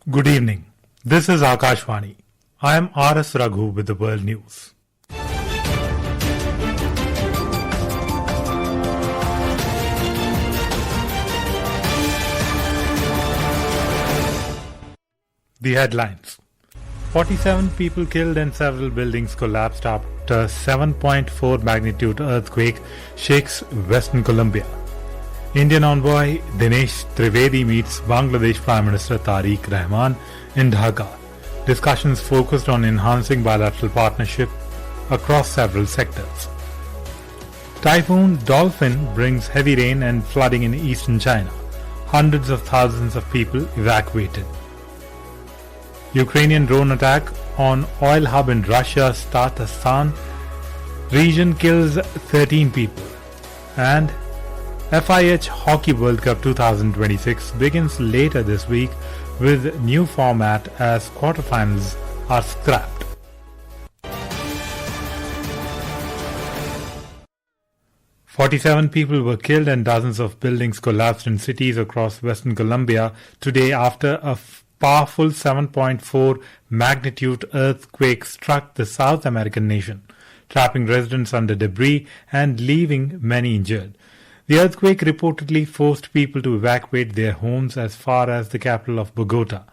Good evening. This is Akashvani. I am R.S. Raghu with the World News. The headlines. 47 people killed and several buildings collapsed after 7.4 magnitude earthquake shakes Western Colombia. Indian envoy Dinesh Trivedi meets Bangladesh Prime Minister Tariq Rahman in Dhaka. Discussions focused on enhancing bilateral partnership across several sectors. Typhoon Dolphin brings heavy rain and flooding in eastern China. Hundreds of thousands of people evacuated. Ukrainian drone attack on oil hub in Russia's Tatarstan region kills 13 people. And FIH Hockey World Cup 2026 begins later this week with new format as quarterfinals are scrapped. "47 people were killed and dozens of buildings collapsed in cities across Western Colombia today after a powerful 7.4 magnitude earthquake struck the South American nation, trapping residents under debris and leaving many injured. The earthquake reportedly forced people to evacuate their homes as far as the capital of Bogota.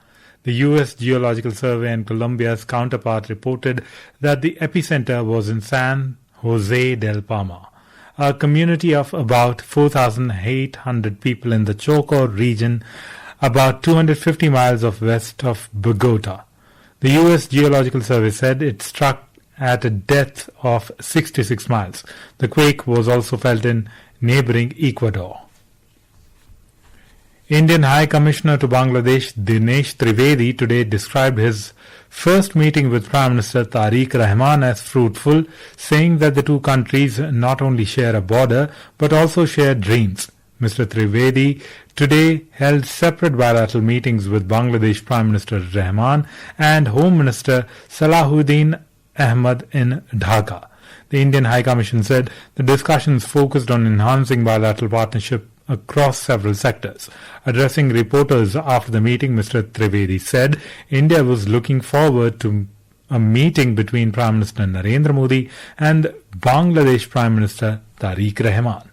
The U.S. Geological Survey and Colombia's counterpart reported that the epicenter was in San Jose del Palma, a community of about 4,800 people in the Chocó region, about 250 miles west of Bogota. The U.S. Geological Survey said it struck at a depth of 66 miles. The quake was also felt in neighboring Ecuador. Indian High Commissioner to Bangladesh Dinesh Trivedi today described his first meeting with Prime Minister Tariq Rahman as fruitful, saying that the two countries not only share a border but also share dreams. Mr. Trivedi today held separate bilateral meetings with Bangladesh Prime Minister Rahman and Home Minister Salahuddin Ahmad in Dhaka. The Indian High Commission said the discussions focused on enhancing bilateral partnership across several sectors. Addressing reporters after the meeting, Mr. Trivedi said India was looking forward to a meeting between Prime Minister Narendra Modi and Bangladesh Prime Minister Tariq Rahman.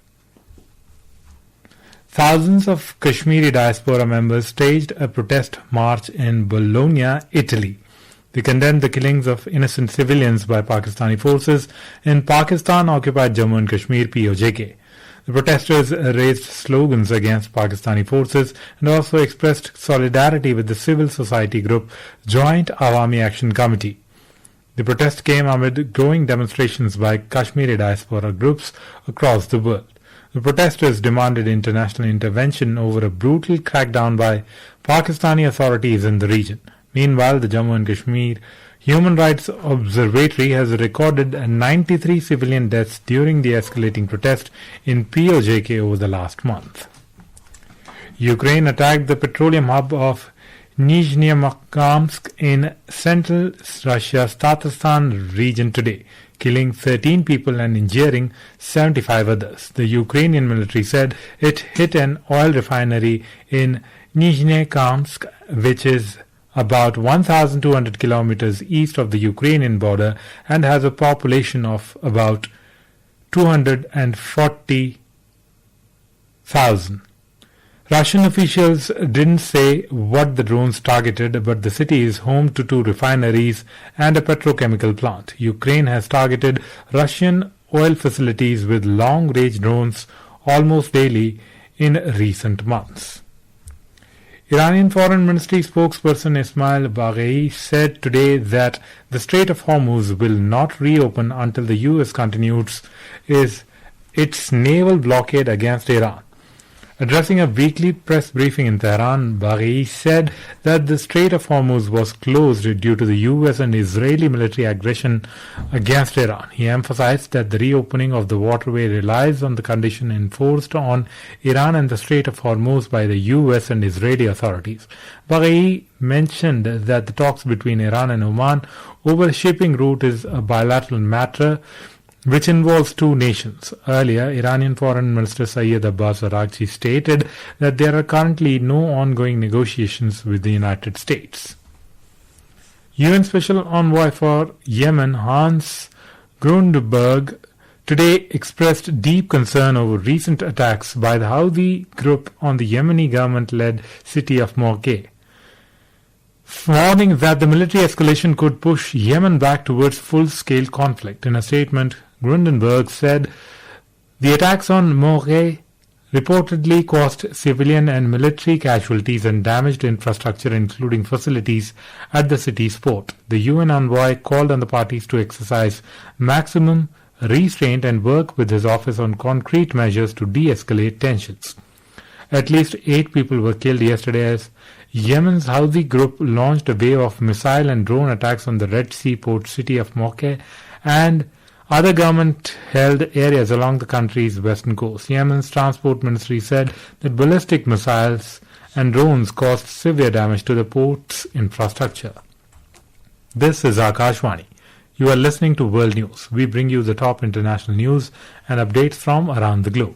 Thousands of Kashmiri diaspora members staged a protest march in Bologna, Italy. They condemned the killings of innocent civilians by Pakistani forces in Pakistan-occupied Jammu and Kashmir (POJK). The protesters raised slogans against Pakistani forces and also expressed solidarity with the civil society group Joint Awami Action Committee. The protest came amid growing demonstrations by Kashmiri diaspora groups across the world. The protesters demanded international intervention over a brutal crackdown by Pakistani authorities in the region. Meanwhile, the Jammu and Kashmir Human Rights Observatory has recorded 93 civilian deaths during the escalating protest in POJK over the last month. Ukraine attacked the petroleum hub of Nizhny-Makamsk in central Russia's Tatarstan region today, killing 13 people and injuring 75 others. The Ukrainian military said it hit an oil refinery in Nizhny-Makamsk, which is about 1,200 kilometers east of the Ukrainian border and has a population of about 240,000. Russian officials didn't say what the drones targeted, but the city is home to 2 refineries and a petrochemical plant. Ukraine has targeted Russian oil facilities with long-range drones almost daily in recent months. Iranian Foreign Ministry spokesperson Ismail Baghei said today that the Strait of Hormuz will not reopen until the U.S. continues its naval blockade against Iran. Addressing a weekly press briefing in Tehran, Baghei said that the Strait of Hormuz was closed due to the U.S. and Israeli military aggression against Iran. He emphasized that the reopening of the waterway relies on the condition enforced on Iran and the Strait of Hormuz by the U.S. and Israeli authorities. Baghei mentioned that the talks between Iran and Oman over a shipping route is a bilateral matter which involves two nations. Earlier, Iranian Foreign Minister Sayyid Abbas Araghchi stated that there are currently no ongoing negotiations with the United States. UN Special Envoy for Yemen Hans Grundberg today expressed deep concern over recent attacks by the Houthi group on the Yemeni government-led city of Moqeh, warning that the military escalation could push Yemen back towards full-scale conflict. In a statement, Grundenberg said the attacks on Moqeh reportedly caused civilian and military casualties and damaged infrastructure, including facilities at the city's port. The UN envoy called on the parties to exercise maximum restraint and work with his office on concrete measures to de-escalate tensions. At least 8 people were killed yesterday as Yemen's Houthi group launched a wave of missile and drone attacks on the Red Sea port city of Moqeh and other government-held areas along the country's western coast. Yemen's transport ministry said that ballistic missiles and drones caused severe damage to the port's infrastructure. This is Akashvani. You are listening to World News. We bring you the top international news and updates from around the globe.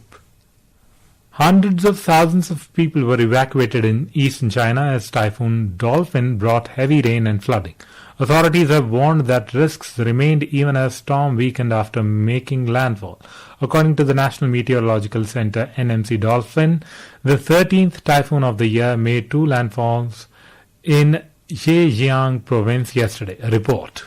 Hundreds of thousands of people were evacuated in eastern China as Typhoon Dolphin brought heavy rain and flooding. Authorities have warned that risks remained even as storm weakened after making landfall. According to the National Meteorological Center NMC, Dolphin, the 13th typhoon of the year, made 2 landfalls in Zhejiang province yesterday. A report.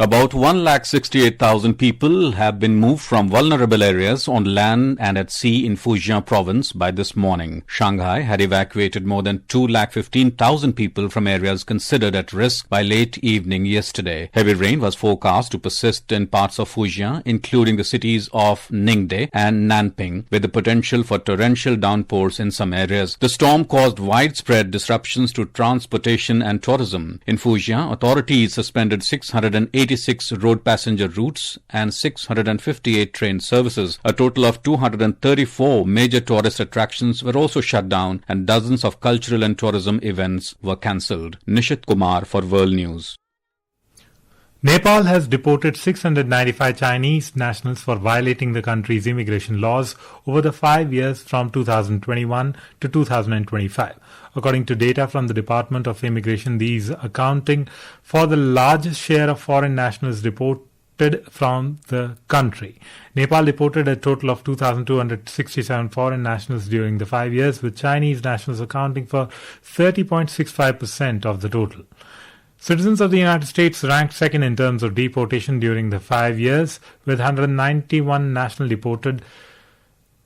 About 168,000 people have been moved from vulnerable areas on land and at sea in Fujian province by this morning. Shanghai had evacuated more than 215,000 people from areas considered at risk by late evening yesterday. Heavy rain was forecast to persist in parts of Fujian, including the cities of Ningde and Nanping, with the potential for torrential downpours in some areas. The storm caused widespread disruptions to transportation and tourism. In Fujian, authorities suspended 686 road passenger routes and 658 train services. A total of 234 major tourist attractions were also shut down and dozens of cultural and tourism events were cancelled. Nishit Kumar for World News. Nepal has deported 695 Chinese nationals for violating the country's immigration laws over the 5 years from 2021 to 2025. According to data from the Department of Immigration, these accounting for the largest share of foreign nationals deported from the country. Nepal deported a total of 2,267 foreign nationals during the 5 years, with Chinese nationals accounting for 30.65% of the total. Citizens of the United States ranked second in terms of deportation during the 5 years, with 191 nationals deported,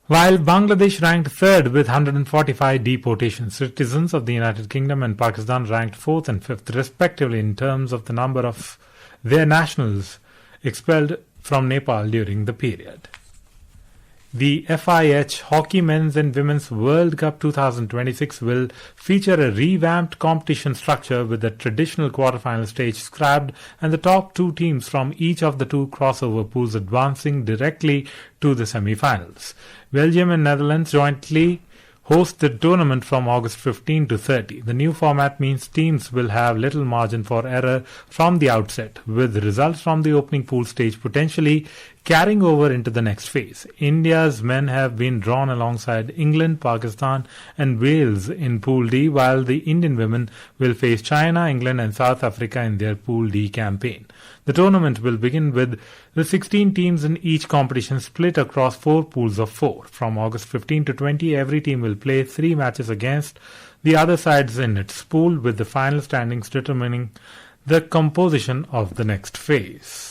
while Bangladesh ranked third with 145 deportations. Citizens of the United Kingdom and Pakistan ranked fourth and fifth, respectively, in terms of the number of their nationals expelled from Nepal during the period. The FIH Hockey Men's and Women's World Cup 2026 will feature a revamped competition structure with the traditional quarterfinal stage scrapped and the top 2 teams from each of the 2 crossover pools advancing directly to the semi-finals. Belgium and Netherlands jointly host the tournament from August 15 to 30. The new format means teams will have little margin for error from the outset, with results from the opening pool stage potentially carrying over into the next phase. India's men have been drawn alongside England, Pakistan and Wales in Pool D, while the Indian women will face China, England and South Africa in their Pool D campaign. The tournament will begin with the 16 teams in each competition split across 4 pools of 4. From August 15 to 20, every team will play 3 matches against the other sides in its pool, with the final standings determining the composition of the next phase.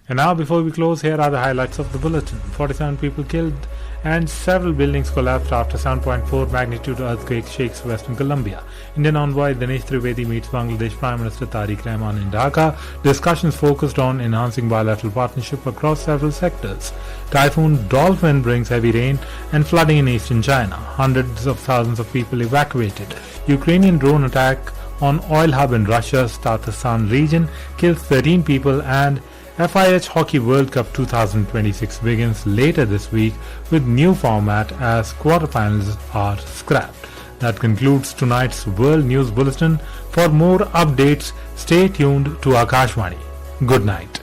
And now, before we close, here are the highlights of the bulletin. 47 people killed and several buildings collapsed after 7.4 magnitude earthquake shakes western Colombia. Indian envoy Dinesh Trivedi meets Bangladesh Prime Minister Tariq Rahman in Dhaka. Discussions focused on enhancing bilateral partnership across several sectors. Typhoon Dolphin brings heavy rain and flooding in eastern China. Hundreds of thousands of people evacuated. Ukrainian drone attack on oil hub in Russia's Tatarstan region kills 13 people, and FIH Hockey World Cup 2026 begins later this week with new format as quarterfinals are scrapped. That concludes tonight's World News Bulletin. For more updates, stay tuned to Akashvani. Good night.